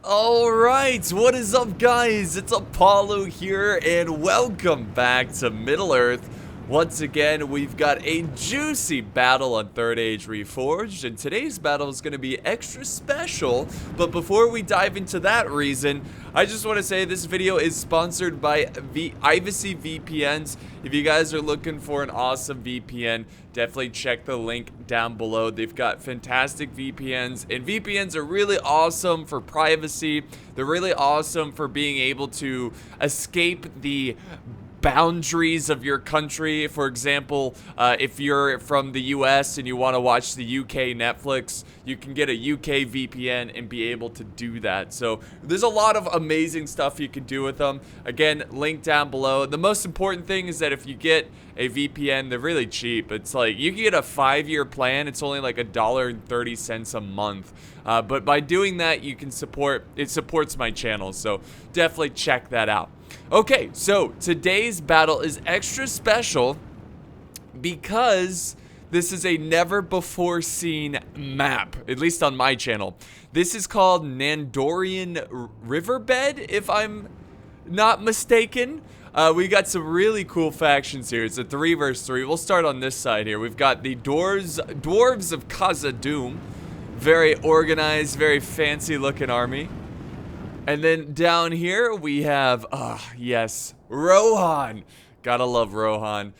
Alright, what is up guys? It's Apollo here and welcome back to Middle-earth. Once again, we've got a juicy battle on 3rd Age Reforged, and today's battle is going to be extra special. But before we dive into that reason, I just want to say this video is sponsored by Ivacy VPNs. If you guys are looking for an awesome VPN, definitely check the link down below. They've got fantastic VPNs, and VPNs are really awesome for privacy. They're really awesome for being able to escape the boundaries of your country. For example, if you're from the US and you want to watch the UK Netflix, you can get a UK VPN and be able to do that. So there's a lot of amazing stuff you can do with them. Again, link down below. The most important thing is that if you get a VPN, they're really cheap. It's like you can get a 5-year plan. It's only like $1.30 a month. But by doing that, you can it supports my channel. So definitely check that out. Okay, so today's battle is extra special because this is a never before seen map, at least on my channel. This is called Nandorian Riverbed, if I'm not mistaken. We got some really cool factions here. It's a 3 versus 3. We'll start on this side here. We've got the Dwarves of Khazad-dûm. Very organized, very fancy looking army. And then down here we have, yes, Rohan. Gotta love Rohan.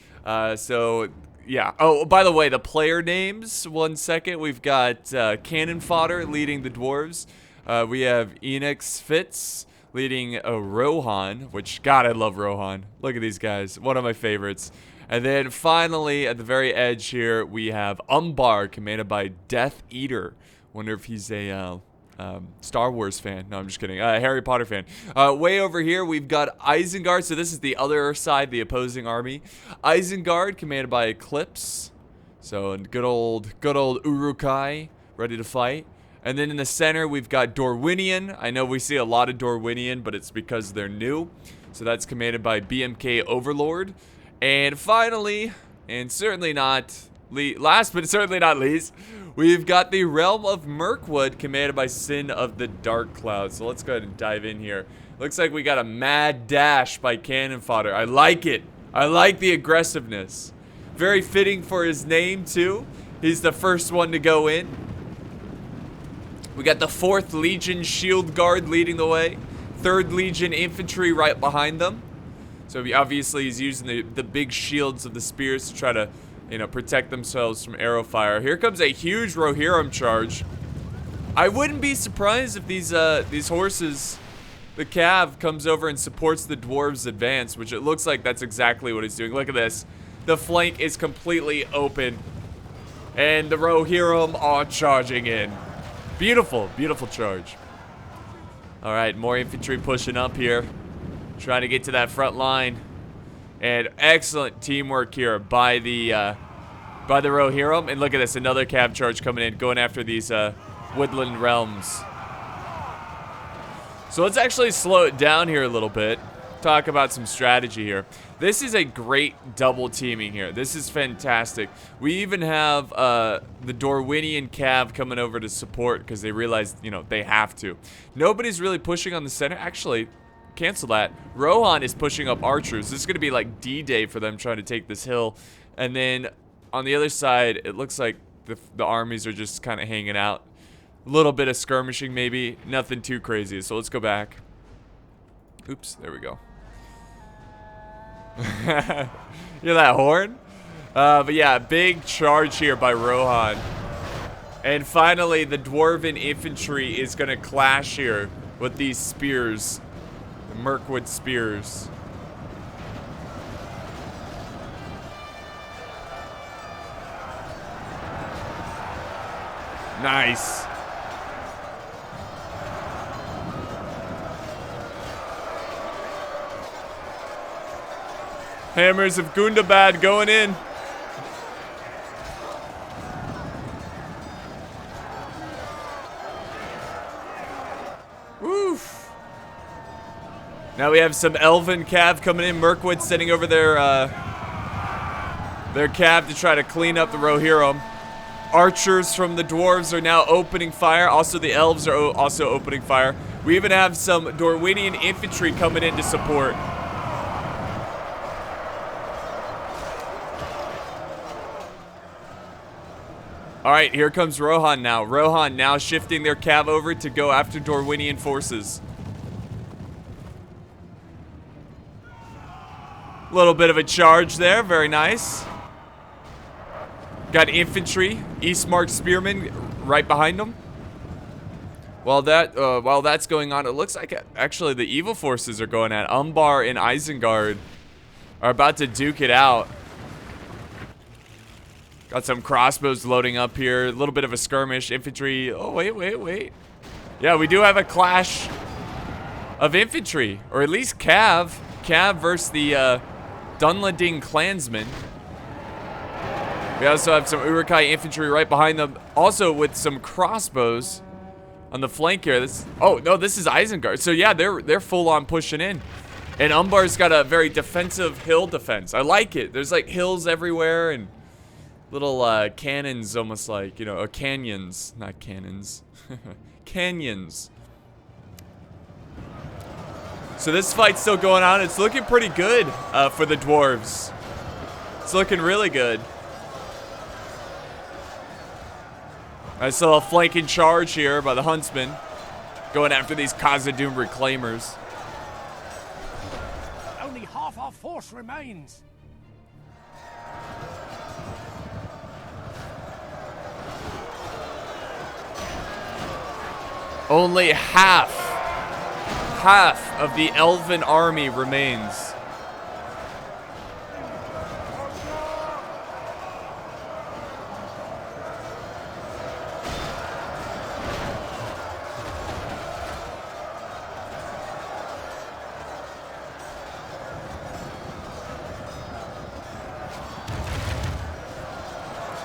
So, yeah. Oh, by the way, the player names, 1 second. We've got Cannon Fodder leading the Dwarves. We have Enix Fitz leading Rohan, which, God, I love Rohan. Look at these guys. One of my favorites. And then finally, at the very edge here, we have Umbar, commanded by Death Eater. Wonder if he's a Star Wars fan. No, I'm just kidding. Harry Potter fan. Way over here, we've got Isengard. So this is the other side, the opposing army. Isengard, commanded by Eclipse. So good old Urukai, ready to fight. And then in the center, we've got Dorwinian. I know we see a lot of Dorwinian, but it's because they're new. So that's commanded by BMK Overlord. And finally, and certainly not last, but certainly not least, we've got the Realm of Mirkwood, commanded by Sin of the Dark Cloud. So let's go ahead and dive in here. Looks like we got a mad dash by Cannon Fodder. I like it. I like the aggressiveness. Very fitting for his name, too. He's the first one to go in. We got the 4th Legion Shield Guard leading the way. 3rd Legion Infantry right behind them. So obviously he's using the big shields of the spears to try to, you know, protect themselves from arrow fire. Here comes a huge Rohirrim charge. I wouldn't be surprised if these horses, the cav, comes over and supports the dwarves' advance, which it looks like that's exactly what he's doing. Look at this. The flank is completely open, and the Rohirrim are charging in. Beautiful, beautiful charge. All right, more infantry pushing up here, trying to get to that front line. And excellent teamwork here by the Rohirrim. And look at this, another cav charge coming in, going after these woodland realms. So let's actually slow it down here a little bit. Talk about some strategy here. This is a great double teaming here. This is fantastic. We even have the Dorwinian cav coming over to support because they realize, you know, they have to. Nobody's really pushing on the center. Actually, cancel that. Rohan is pushing up archers. This is going to be like D-Day for them trying to take this hill. And then on the other side, it looks like the armies are just kind of hanging out. A little bit of skirmishing maybe. Nothing too crazy. So let's go back. Oops, there we go. Hear that horn? But yeah, big charge here by Rohan. And finally, the dwarven infantry is going to clash here with these spears. Mirkwood spears. Nice. Hammers of Gundabad going in. Woof. Now we have some elven cav coming in. Mirkwood sending over their cav to try to clean up the Rohirrim. archers from the dwarves are now opening fire. Also, the elves are also opening fire. We even have some Dorwinian infantry coming in to support. All right, here comes Rohan now. Rohan now shifting their cav over to go after Dorwinian forces. Little bit of a charge there, very nice. Got infantry, Eastmark spearmen right behind them. While that's going on, it looks like actually the evil forces are going at Umbar and Isengard are about to duke it out. Got some crossbows loading up here. A little bit of a skirmish. Infantry. Oh, wait. Yeah, we do have a clash of infantry. Or at least Cav. Cav versus the Dunlading clansmen. We also have some Uruk-hai infantry right behind them. Also with some crossbows on the flank here. Oh, no, this is Isengard. So, yeah, they're full on pushing in. And Umbar's got a very defensive hill defense. I like it. There's, like, hills everywhere and little cannons, almost like, you know, or canyons, not cannons. Canyons. So this fight's still going on. It's looking pretty good for the dwarves. It's looking really good. I saw a flanking charge here by the huntsman, going after these Khazad-dûm reclaimers. Only half our force remains. Only half of the elven army remains.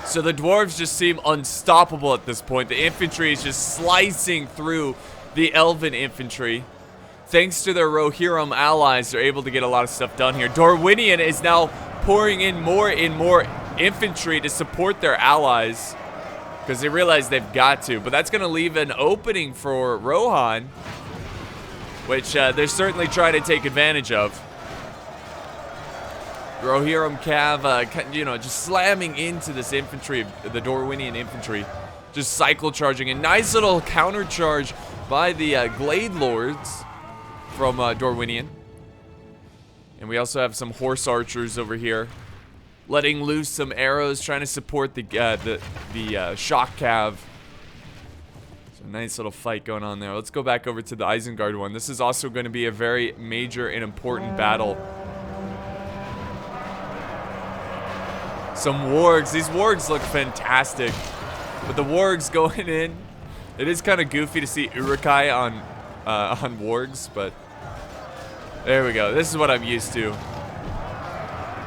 So the dwarves just seem unstoppable at this point. The infantry is just slicing through the elven infantry. Thanks to their Rohirrim allies, they're able to get a lot of stuff done here. Dorwinian is now pouring in more infantry to support their allies because they realize they've got to. But that's going to leave an opening for Rohan, which they're certainly trying to take advantage of. Rohirrim Cav, you know, just slamming into this infantry, the Dorwinian infantry. Just cycle charging. A nice little counter charge by the Glade Lords from Dorwinian. And we also have some horse archers over here, letting loose some arrows, trying to support the shock cav. So nice little fight going on there. Let's go back over to the Isengard one. This is also going to be a very major and important battle. Some wargs. These wargs look fantastic. But the wargs going in, it is kind of goofy to see Uruk-hai on wargs, but there we go. This is what I'm used to.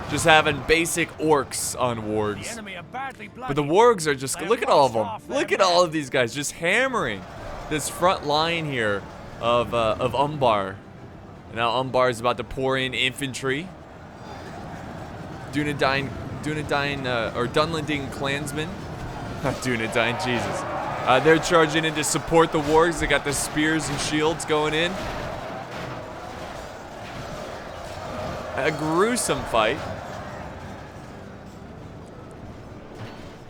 Just having basic orcs on wargs. But the wargs are just, look at all of them. Look at all of these guys just hammering this front line here of Umbar. And now Umbar is about to pour in infantry. Dunedain or Dunlanding clansmen. Not Dunedain, Jesus. They're charging in to support the wargs. They got the spears and shields going in. A gruesome fight.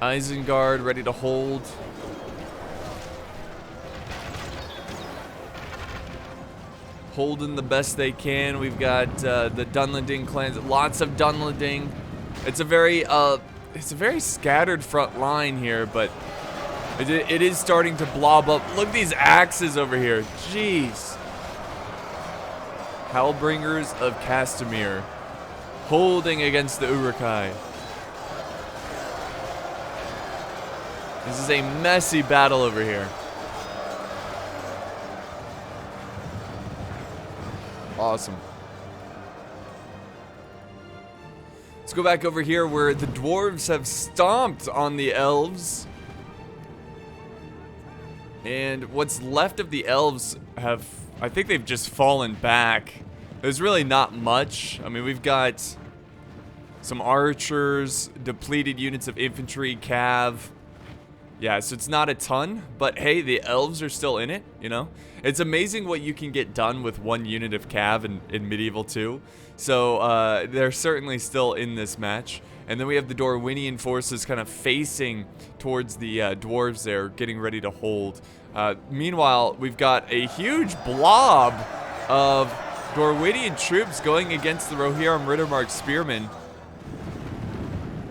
Isengard ready to hold. Holding the best they can. We've got the Dunlanding clans. Lots of Dunlanding. It's a very scattered front line here, but it is starting to blob up. Look at these axes over here. Jeez. Hellbringers of Castamere holding against the Uruk-hai. This is a messy battle over here. Awesome. Let's go back over here where the dwarves have stomped on the elves. And what's left of the elves I think they've just fallen back. There's really not much. I mean, we've got some archers, depleted units of infantry, cav. Yeah, so it's not a ton, but hey, the elves are still in it, you know? It's amazing what you can get done with one unit of cav in Medieval 2. So they're certainly still in this match. And then we have the Dorwinian forces kind of facing towards the dwarves there, getting ready to hold. Meanwhile, we've got a huge blob of Dorwinian troops going against the Rohirrim Rittermark spearmen.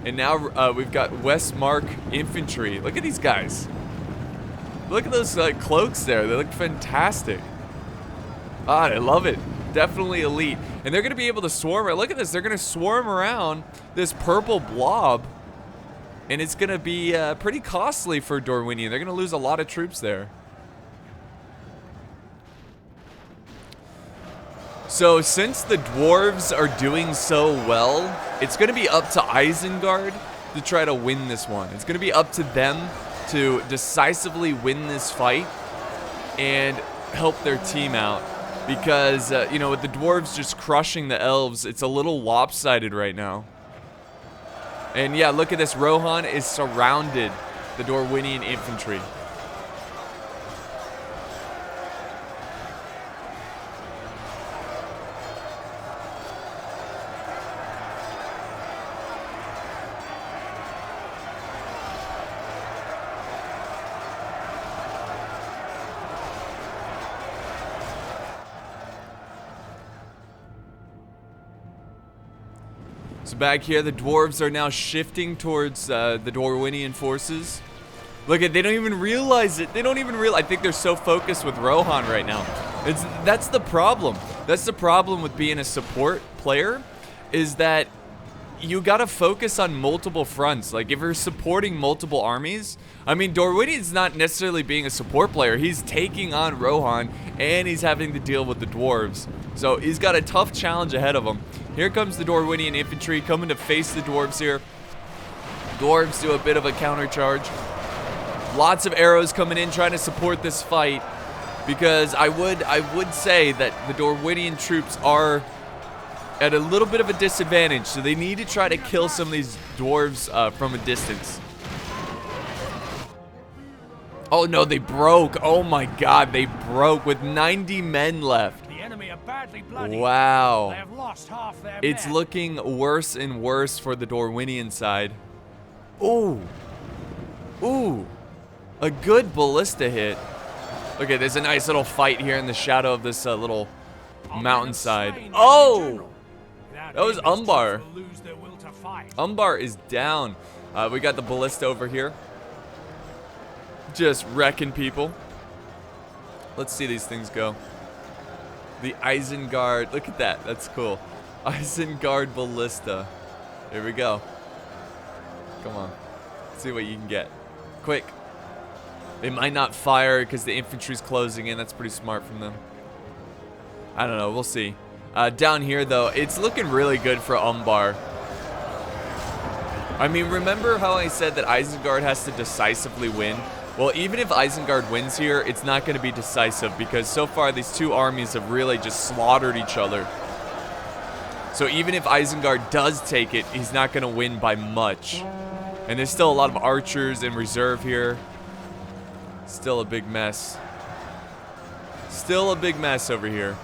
And now we've got Westmark infantry. Look at these guys. Look at those cloaks there. They look fantastic. Ah, I love it. Definitely elite. And they're going to be able to swarm. Look at this. They're going to swarm around this purple blob. And it's going to be pretty costly for Dorwinian. They're going to lose a lot of troops there. So since the dwarves are doing so well, it's going to be up to Isengard to try to win this one. It's going to be up to them to decisively win this fight and help their team out. Because, you know, with the dwarves just crushing the elves, it's a little lopsided right now. And yeah, look at this. Rohan is surrounded the Dorwinian infantry. So back here, the dwarves are now shifting towards the Dorwinian forces. Look at, they don't even realize it. They don't even realize. I think they're so focused with Rohan right now. That's the problem. That's the problem with being a support player, is that you gotta focus on multiple fronts. Like if you're supporting multiple armies, I mean, Dorwinian's not necessarily being a support player. He's taking on Rohan and he's having to deal with the dwarves. So he's got a tough challenge ahead of him. Here comes the Dorwinian infantry coming to face the dwarves here. Dwarves do a bit of a counter charge. Lots of arrows coming in trying to support this fight, because I would say that the Dorwinian troops are at a little bit of a disadvantage, so they need to try to kill some of these dwarves from a distance. Oh no, they broke. Oh my god, they broke with 90 men left. The enemy are badly bloody. Wow. They have lost half their It's men. looking worse and worse for the Dorwinian side. Ooh. Ooh. A good ballista hit. Okay, there's a nice little fight here in the shadow of this little mountainside. Oh! That was Umbar. Umbar is down. We got the ballista over here. Just wrecking people. Let's see these things go. The Isengard. Look at that. That's cool. Isengard ballista. Here we go. Come on. Let's see what you can get. Quick. They might not fire because the infantry's closing in. That's pretty smart from them. I don't know. We'll see. Down here, though, it's looking really good for Umbar. I mean, remember how I said that Isengard has to decisively win? Well, even if Isengard wins here, it's not going to be decisive, because so far these two armies have really just slaughtered each other. So even if Isengard does take it, he's not going to win by much. And there's still a lot of archers in reserve here. Still a big mess. Still a big mess over here.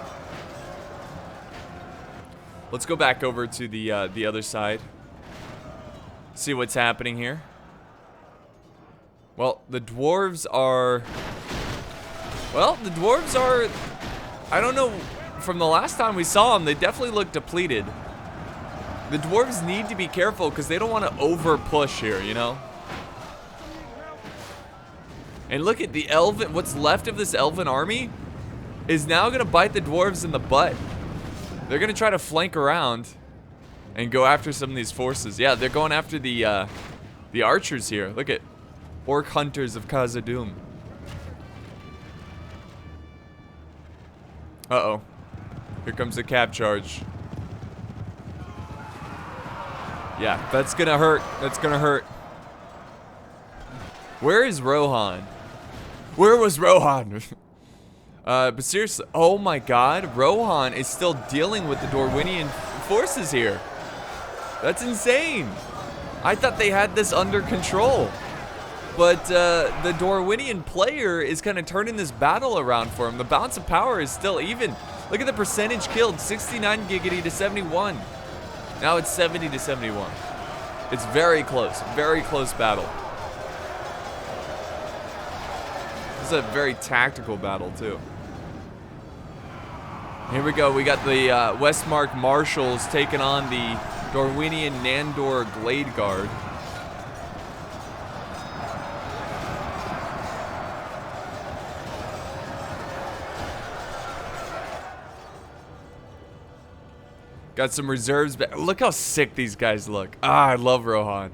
Let's go back over to the other side. See what's happening here. Well, the dwarves are... Well, the dwarves are... I don't know. From the last time we saw them, they definitely look depleted. The dwarves need to be careful because they don't want to over-push here, you know? And look at the elven... What's left of this elven army is now going to bite the dwarves in the butt. They're going to try to flank around and go after some of these forces. Yeah, they're going after the archers here. Look at Orc Hunters of Khazad-dûm. Uh-oh. Here comes the cab charge. Yeah, that's gonna hurt. That's gonna hurt. Where is Rohan? Where was Rohan? But seriously, oh my god, Rohan is still dealing with the Dorwinian forces here. That's insane. I thought they had this under control. But the Dwarwinian player is kind of turning this battle around for him. The balance of power is still even. Look at the percentage killed, 69 giggity to 71. Now it's 70 to 71. It's very close battle. This is a very tactical battle too. Here we go, we got the Westmark Marshals taking on the Dwarwinian Nandor Glade Guard. Got some reserves back. Look how sick these guys look. Ah, I love Rohan.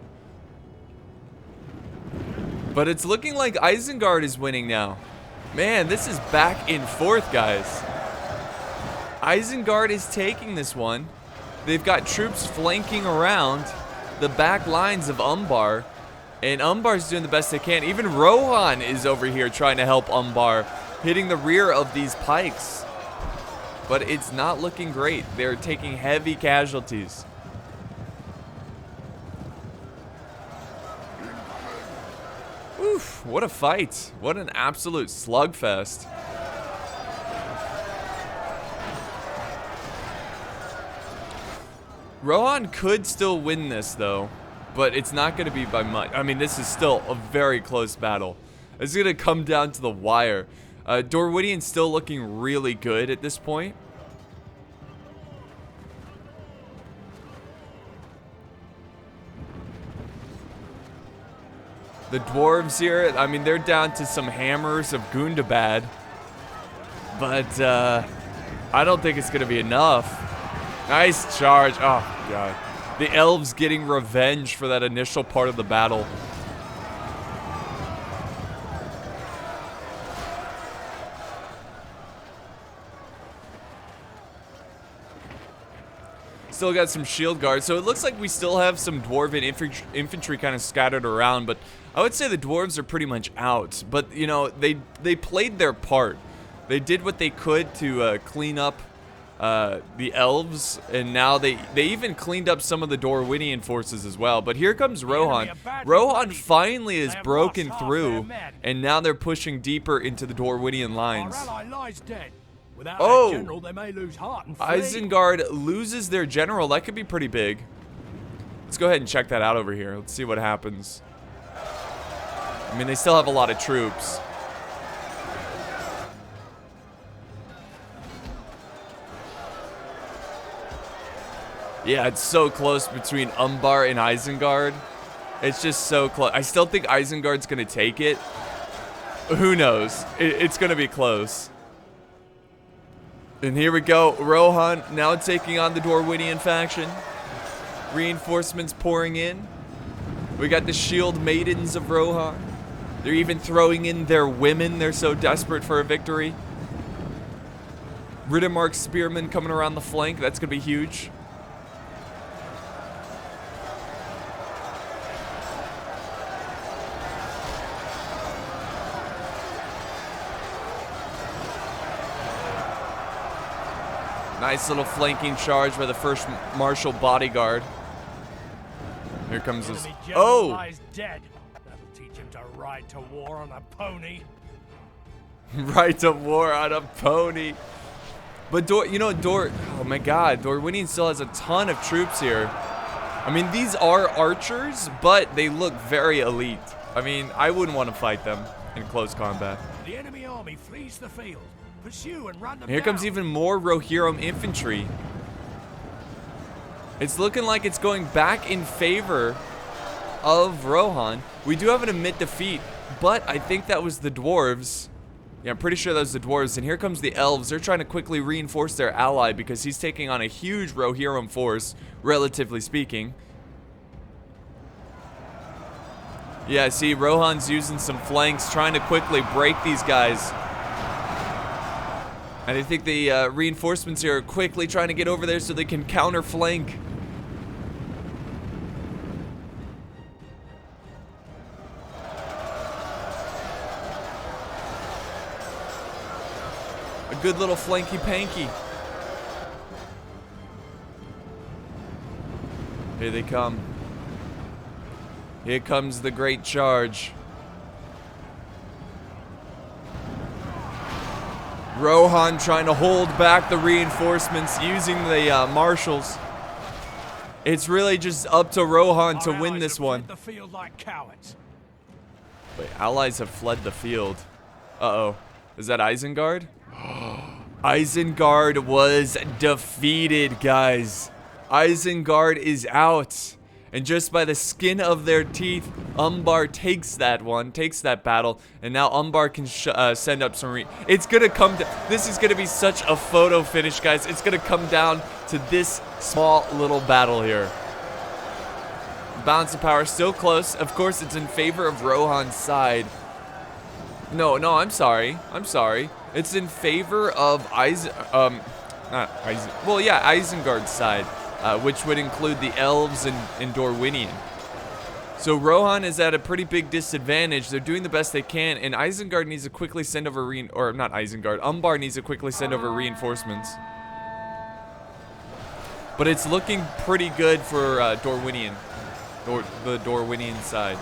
But it's looking like Isengard is winning now. Man, this is back and forth, guys. Isengard is taking this one. They've got troops flanking around the back lines of Umbar. And Umbar's doing the best they can. Even Rohan is over here trying to help Umbar, hitting the rear of these pikes. But it's not looking great. They're taking heavy casualties. Oof, what a fight. What an absolute slugfest. Rohan could still win this though, but it's not going to be by much. I mean, this is still a very close battle. It's going to come down to the wire. Dwarwinian's still looking really good at this point. The dwarves here, I mean, they're down to some hammers of Gundabad. But I don't think it's going to be enough. Nice charge. Oh, God. The elves getting revenge for that initial part of the battle. Still got some shield guards, so it looks like we still have some dwarven infantry kind of scattered around, but I would say the dwarves are pretty much out. But, you know, they played their part. They did what they could to clean up the elves, and now they even cleaned up some of the Dwarwinian forces as well. But here comes Rohan. Rohan finally has broken through, and now they're pushing deeper into the Dwarwinian lines. Oh, general, they may lose heart and flee. Isengard loses their general. That could be pretty big. Let's go ahead and check that out over here. Let's see what happens. I mean, they still have a lot of troops. Yeah, it's so close between Umbar and Isengard. It's just so close. I still think Isengard's going to take it. Who knows? It's going to be close. And here we go, Rohan now taking on the Dwarwinian faction. Reinforcements pouring in. We got the shield maidens of Rohan. They're even throwing in their women. They're so desperate for a victory. Riddermark spearmen coming around the flank. That's going to be huge. Nice little flanking charge by the first Marshal bodyguard. Here comes this. Oh! Lies dead. That'll teach him to ride to war on a pony. Ride to war on a pony. But oh my God, Dwarwinian still has a ton of troops here. I mean, these are archers, but they look very elite. I mean, I wouldn't want to fight them in close combat. The enemy army flees the field. Pursue and run them Here down. comes even more Rohirrim infantry. It's looking like it's going back in favor of Rohan. We do have an admit defeat, but I think that was the dwarves. Yeah, I'm pretty sure that was the dwarves. And here comes the elves. They're trying to quickly reinforce their ally because he's taking on a huge Rohirrim force, relatively speaking. Yeah, see, Rohan's using some flanks, trying to quickly break these guys. And I think the reinforcements here are quickly trying to get over there so they can counter flank. A good little flanky panky. Here they come. Here comes the great charge. Rohan trying to hold back the reinforcements using the marshals. It's really just up to Rohan to win this one. The field like cowards. Wait, allies have fled the field. Uh-oh. Is that Isengard? Isengard was defeated, guys. Isengard is out. And just by the skin of their teeth, Umbar takes that battle, and now Umbar can send up some it's gonna come to, this is gonna be such a photo finish, guys. It's gonna come down to this small little battle here. Balance of power still close. Of course, it's in favor of Rohan's side. No, I'm sorry. It's in favor of Isengard's side. Which would include the elves and Dwarvenian. So Rohan is at a pretty big disadvantage. They're doing the best they can, and Isengard needs to quickly send over Umbar needs to quickly send over reinforcements. But it's looking pretty good for Dwarvenian, the Dwarvenian side.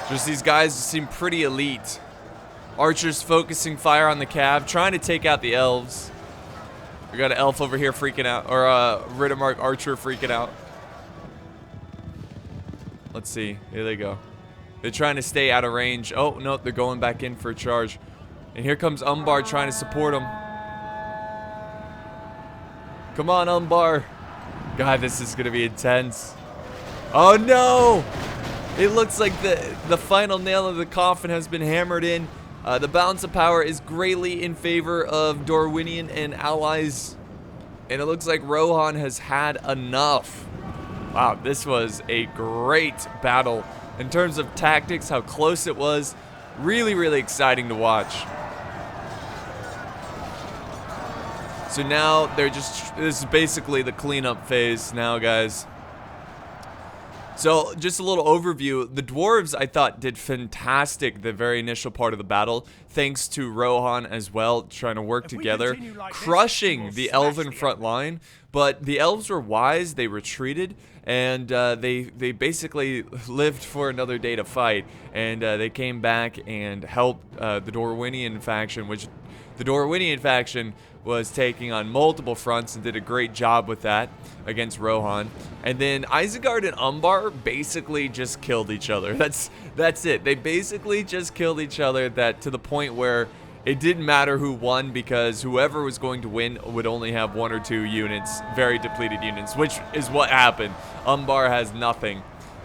Just these guys seem pretty elite. Archers focusing fire on the cav, trying to take out the elves. We got an elf over here freaking out, or a Riddermark archer freaking out. Let's see, here they go. They're trying to stay out of range. Oh, no, they're going back in for a charge. And here comes Umbar trying to support them. Come on, Umbar. God, this is gonna be intense. Oh no! It looks like the final nail of the coffin has been hammered in. The balance of power is greatly in favor of Dwarvenian and allies. And it looks like Rohan has had enough. Wow, this was a great battle. In terms of tactics, how close it was. Really, really exciting to watch. So now this is basically the cleanup phase now, guys. So, just a little overview. The Dwarves, I thought, did fantastic the very initial part of the battle, thanks to Rohan as well, trying to work together, crushing the elven front line. But the elves were wise, they retreated, and they basically lived for another day to fight. And they came back and helped the Dwarvenian faction, which the Dwarvenian faction was taking on multiple fronts and did a great job with that against Rohan. And then Isengard and Umbar basically just killed each other. That's it. They basically just killed each other, that to the point where it didn't matter who won, because whoever was going to win would only have 1 or 2 units, very depleted units, which is what happened. Umbar has nothing.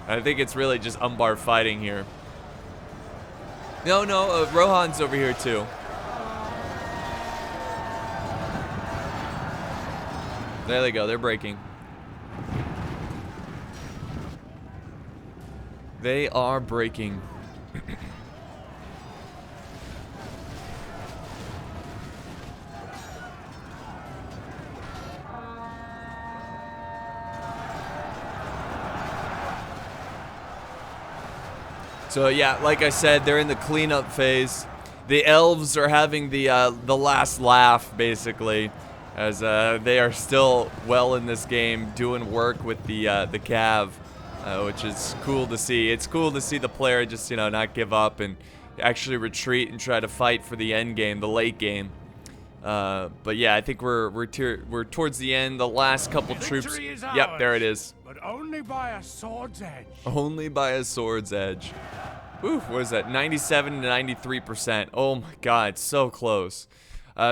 I think it's really just Umbar fighting here. No, Rohan's over here too. There they go, they're breaking. They are breaking. So yeah, like I said, they're in the cleanup phase. The elves are having the last laugh, basically, as they are still well in this game, doing work with the cav, which is cool to see. It's cool to see the player just, you know, not give up and actually retreat and try to fight for the end game, the late game. But yeah, I think we're towards the end. The last couple troops. Yep, there it is. But only by a sword's edge. Only by a sword's edge. Ooh, what is that? 97 to 93%. Oh my God, so close.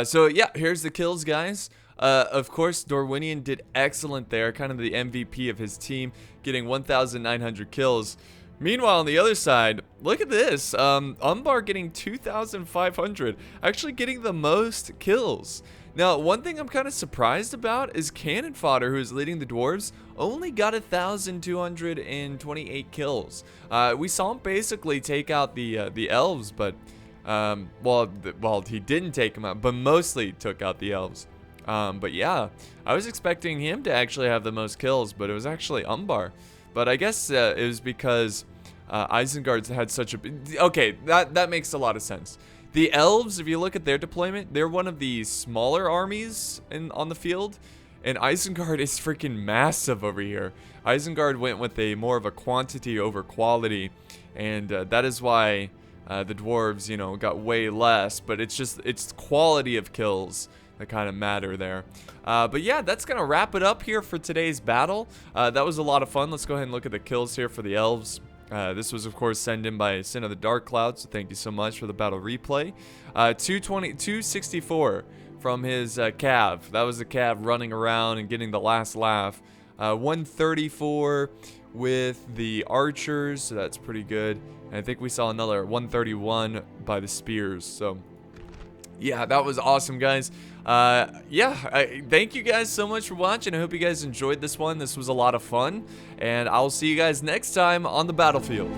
So yeah, here's the kills, guys. Of course, Dwarvenian did excellent there, kind of the MVP of his team, getting 1,900 kills. Meanwhile, on the other side, look at this. Umbar getting 2,500, actually getting the most kills. Now, one thing I'm kind of surprised about is Cannon Fodder, who is leading the Dwarves, only got 1,228 kills. We saw him basically take out the elves, but well, he didn't take them out, but mostly took out the elves. But yeah, I was expecting him to actually have the most kills, but it was actually Umbar. But I guess it was because Isengard's had such a... Okay, that makes a lot of sense. The elves, if you look at their deployment, they're one of the smaller armies on the field. And Isengard is freaking massive over here. Isengard went with a more of a quantity over quality, and that is why the dwarves, you know, got way less. But it's quality of kills that kind of matter there. But yeah, that's gonna wrap it up here for today's battle. That was a lot of fun. Let's go ahead and look at the kills here for the elves. This was, of course, sent in by Sin of the Dark Cloud, so thank you so much for the battle replay. 264 from his cav. That was the cav running around and getting the last laugh. 134 with the archers, so that's pretty good. And I think we saw another 131 by the spears, so yeah, that was awesome, guys. Thank you guys so much for watching. I hope you guys enjoyed this one. This was a lot of fun, and I'll see you guys next time on the battlefield.